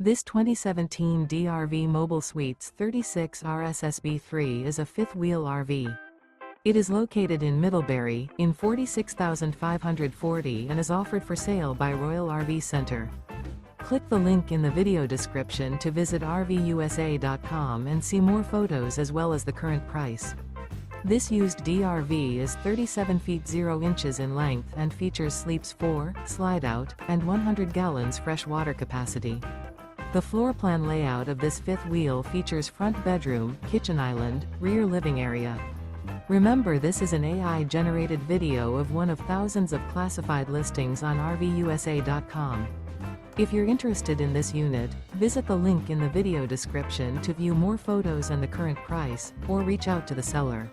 This 2017 DRV Mobile Suites 36 RSSB3 is a fifth-wheel RV. It is located in Middlebury, in 46,540 and is offered for sale by Royal RV Center. Click the link in the video description to visit RVUSA.com and see more photos as well as the current price. This used DRV is 37 feet 0 inches in length and features sleeps 4, slide-out, and 100 gallons fresh water capacity. The floor plan layout of this fifth wheel features front bedroom, kitchen island, rear living area. Remember, this is an AI-generated video of one of thousands of classified listings on RVUSA.com. If you're interested in this unit, visit the link in the video description to view more photos and the current price, or reach out to the seller.